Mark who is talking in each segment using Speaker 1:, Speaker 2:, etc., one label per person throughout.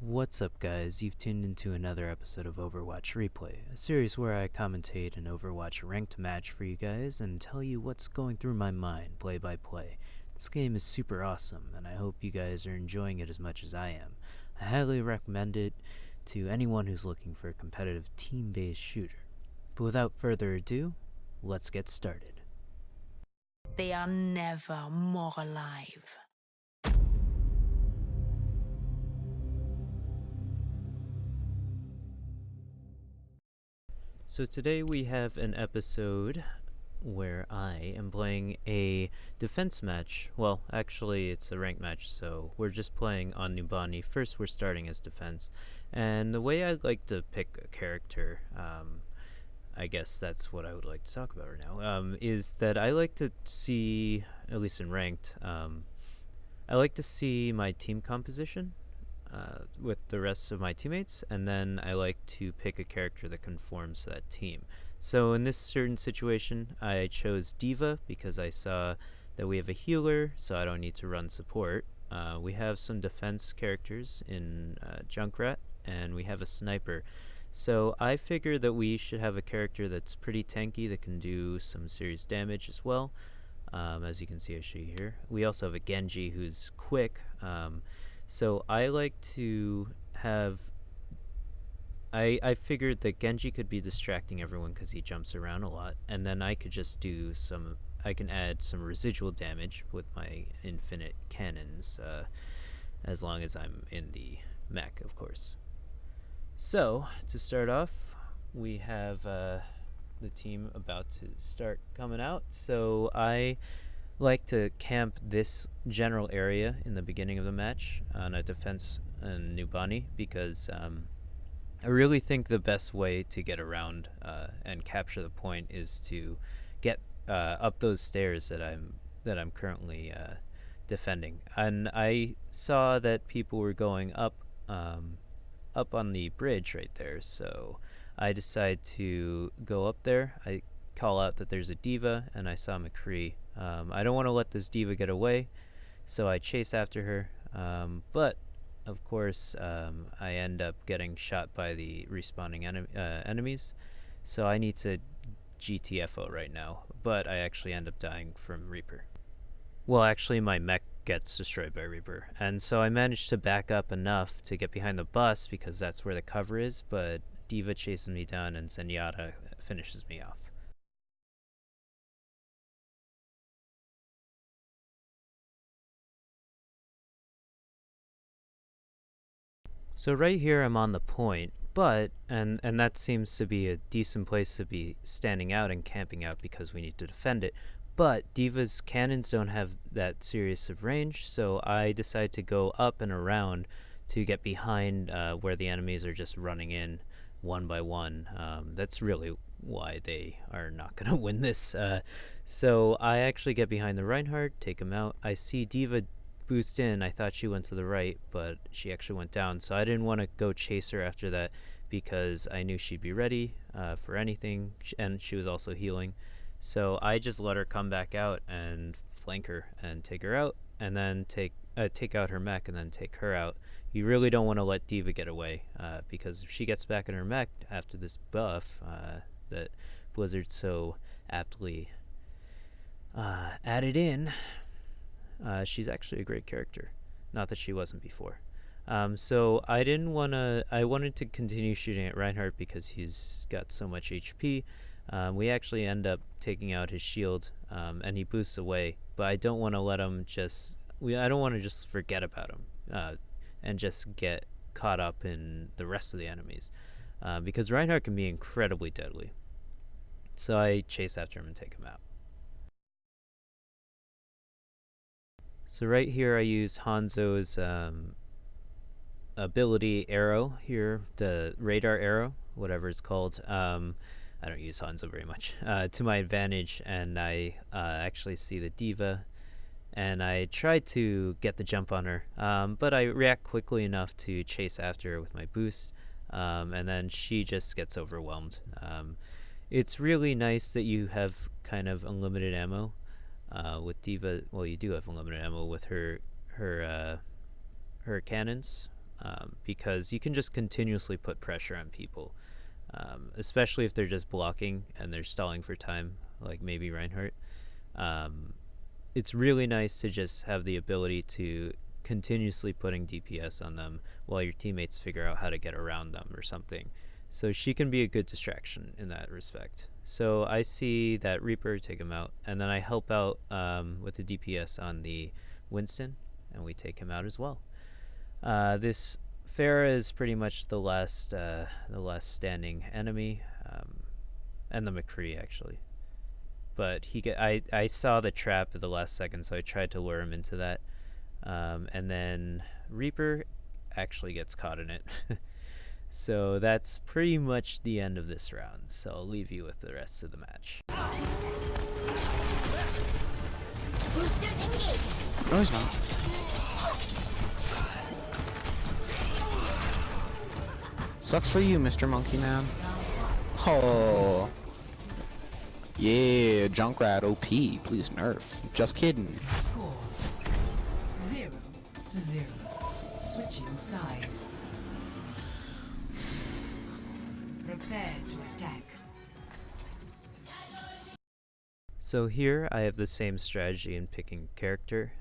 Speaker 1: What's up, guys? You've tuned into another episode of Overwatch Replay, a series where I commentate an Overwatch ranked match for you guys and tell you what's going through my mind play by play. This game is super awesome, and I hope you guys are enjoying it as much as I am. I highly recommend it to anyone who's looking for a competitive team-based shooter. But without further ado, let's get started.
Speaker 2: They are never more alive.
Speaker 1: So today we have an episode where I am playing a defense match. Well, actually it's a ranked match, so we're just playing on Nubani. First we're starting as defense. And the way I like to pick a character, I guess that's what I would like to talk about right now, is that I like to see, at least in ranked, I like to see my team composition with the rest of my teammates, and then I like to pick a character that conforms to that team. So in this certain situation, I chose D.Va because I saw that we have a healer, so I don't need to run support. We have some defense characters in Junkrat, and we have a sniper. So I figure that we should have a character that's pretty tanky that can do some serious damage as well. As you can see, I show you here. We also have a Genji who's quick. So I like to have... I figured that Genji could be distracting everyone because he jumps around a lot, and then I could just do some... I can add some residual damage with my infinite cannons, as long as I'm in the mech, of course. So, to start off, we have the team about to start coming out, so I like to camp this general area in the beginning of the match on a defense in Nubani because I really think the best way to get around and capture the point is to get up those stairs that I'm currently defending. And I saw that people were going up on the bridge right there, so I decide to go up there. I call out that there's a D.Va, and I saw McCree. I don't want to let this D.Va get away, so I chase after her, but of course I end up getting shot by the respawning enemies, so I need to GTFO right now, but I actually end up dying from Reaper. Well, actually my mech gets destroyed by Reaper, and so I managed to back up enough to get behind the bus because that's where the cover is, but D.Va chases me down and Zenyatta finishes me off. So right here I'm on the point, but, and that seems to be a decent place to be standing out and camping out because we need to defend it, but D.Va's cannons don't have that serious of range, so I decide to go up and around to get behind where the enemies are just running in one by one. That's really why they are not going to win this. So I actually get behind the Reinhardt, take him out. I see D.Va boost in. I thought she went to the right, but she actually went down, so I didn't want to go chase her after that because I knew she'd be ready for anything, and she was also healing. So I just let her come back out and flank her and take her out, and then take out her mech and then take her out. You really don't want to let D.Va get away because if she gets back in her mech after this buff that Blizzard so aptly added in, she's actually a great character. Not that she wasn't before. So I didn't want to... I wanted to continue shooting at Reinhardt because he's got so much HP. We actually end up taking out his shield, and he boosts away. But I don't want to let him just... I don't want to just forget about him and just get caught up in the rest of the enemies. Because Reinhardt can be incredibly deadly. So I chase after him and take him out. So right here I use Hanzo's ability arrow here, the radar arrow, whatever it's called. I don't use Hanzo very much. To my advantage, and I actually see the D.Va, and I try to get the jump on her, but I react quickly enough to chase after her with my boost, and then she just gets overwhelmed. It's really nice that you have kind of unlimited ammo. With D.Va, well, you do have unlimited ammo with her cannons, because you can just continuously put pressure on people, especially if they're just blocking and they're stalling for time, like maybe Reinhardt. Um, it's really nice to just have the ability to continuously putting DPS on them while your teammates figure out how to get around them or something. So she can be a good distraction in that respect. So I see that Reaper, take him out, and then I help out with the DPS on the Winston, and we take him out as well. This Pharah is pretty much the last standing enemy, and the McCree actually. But I saw the trap at the last second, so I tried to lure him into that. And then Reaper actually gets caught in it. So that's pretty much the end of this round. So I'll leave you with the rest of the match.
Speaker 3: No, he's not. Sucks for you, Mr. Monkey Man. Oh. Yeah, Junkrat OP, please nerf. Just kidding.
Speaker 4: Score 0-0. Switching sides. Prepare to attack.
Speaker 1: So here I have the same strategy in picking character.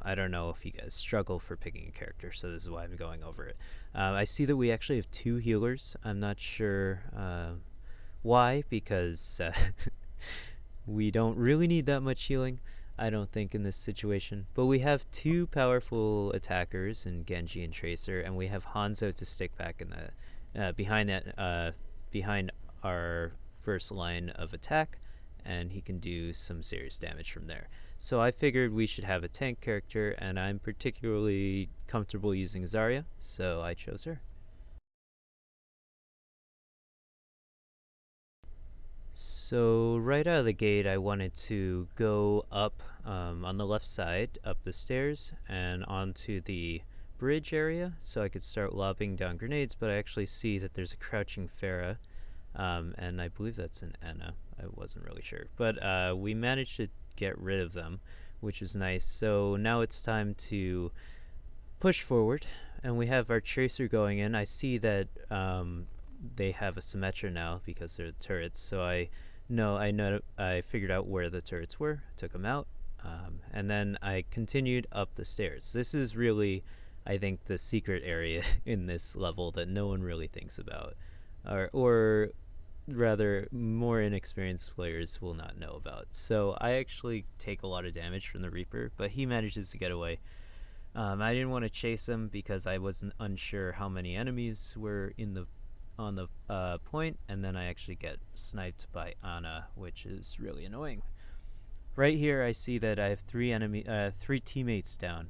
Speaker 1: I don't know if you guys struggle for picking a character, so this is why I'm going over it. I see that we actually have 2 healers. I'm not sure why, because we don't really need that much healing, I don't think, in this situation. But we have 2 powerful attackers in Genji and Tracer, and we have Hanzo to stick back in the behind our first line of attack, and he can do some serious damage from there. So I figured we should have a tank character, and I'm particularly comfortable using Zarya, so I chose her. So right out of the gate, I wanted to go up on the left side, up the stairs, and onto the bridge area, so I could start lobbing down grenades, but I actually see that there's a crouching Pharah, and I believe that's an Anna. I wasn't really sure. But we managed to get rid of them, which is nice. So now it's time to push forward, and we have our Tracer going in. I see that they have a Symmetra now because they're the turrets, so I figured out where the turrets were, took them out, and then I continued up the stairs. This is really, I think, the secret area in this level that no one really thinks about, or rather, more inexperienced players will not know about. So I actually take a lot of damage from the Reaper, but he manages to get away. I didn't want to chase him because I wasn't unsure how many enemies were on the point, and then I actually get sniped by Ana, which is really annoying. Right here, I see that I have 3 teammates down.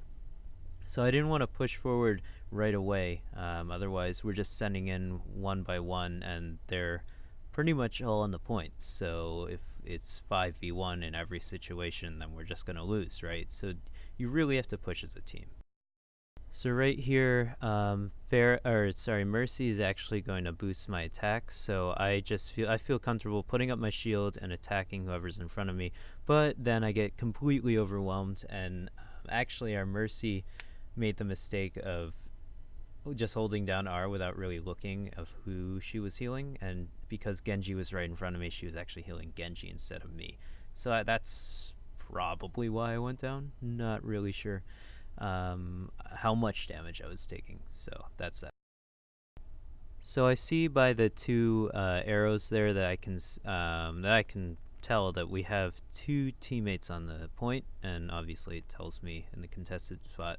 Speaker 1: So I didn't want to push forward right away. Otherwise, we're just sending in one by one, and they're pretty much all on the point. So if it's 5v1 in every situation, then we're just going to lose, right? So you really have to push as a team. So right here, Mercy is actually going to boost my attack. So I feel comfortable putting up my shield and attacking whoever's in front of me. But then I get completely overwhelmed, and actually our Mercy made the mistake of just holding down R without really looking of who she was healing, and because Genji was right in front of me, she was actually healing Genji instead of me. So that's probably why I went down. Not really sure how much damage I was taking. So that's that. So I see by the 2 arrows there that I can tell that we have 2 teammates on the point, and obviously it tells me in the contested spot.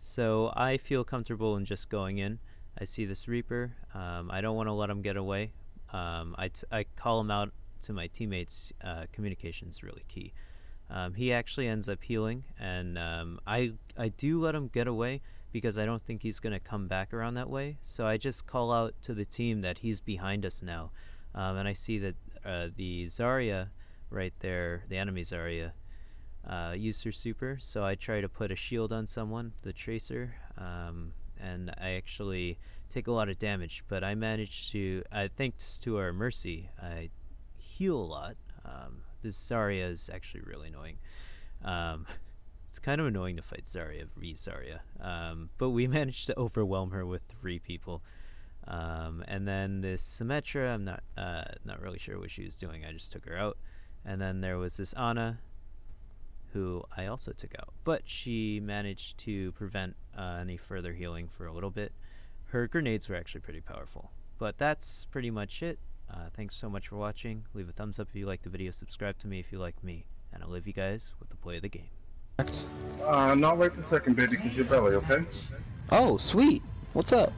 Speaker 1: So I feel comfortable in just going in. I see this Reaper. I don't want to let him get away. I call him out to my teammates. Communication is really key. He actually ends up healing, and I do let him get away because I don't think he's going to come back around that way. So I just call out to the team that he's behind us now. And I see that the Zarya right there, the enemy Zarya, used her super, so I try to put a shield on someone, the Tracer, and I actually take a lot of damage, but I managed to, thanks to our Mercy, I heal a lot. This Zarya is actually really annoying. It's kind of annoying to fight Zarya, Zarya. But we managed to overwhelm her with 3 people. And then this Symmetra, I'm not really sure what she was doing. I just took her out. And then there was this Ana, who I also took out. But she managed to prevent any further healing for a little bit. Her grenades were actually pretty powerful. But that's pretty much it. Thanks so much for watching. Leave a thumbs up if you like the video. Subscribe to me if you like me. And I'll leave you guys with the play of the game.
Speaker 5: Not right this second, baby, because your belly, okay?
Speaker 3: Oh, sweet. What's up?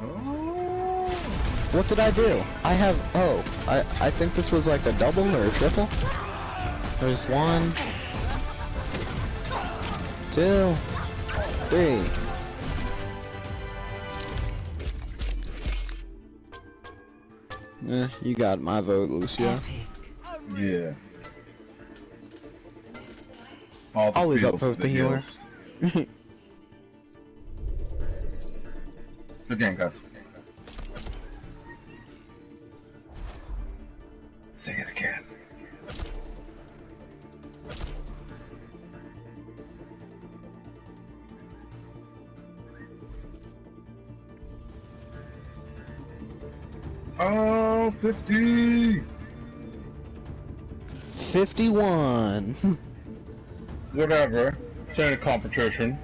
Speaker 5: Oh.
Speaker 3: What did I do? I think this was like a double or a triple. There's 1, 2, 3. You got my vote, Lucio.
Speaker 4: Epic.
Speaker 5: Yeah. All the
Speaker 3: Always up
Speaker 5: feels,
Speaker 3: for the healer.
Speaker 5: heals. Good game, guys. Sing it again. Oh, 50!
Speaker 3: 51.
Speaker 5: Whatever. It's in a competition.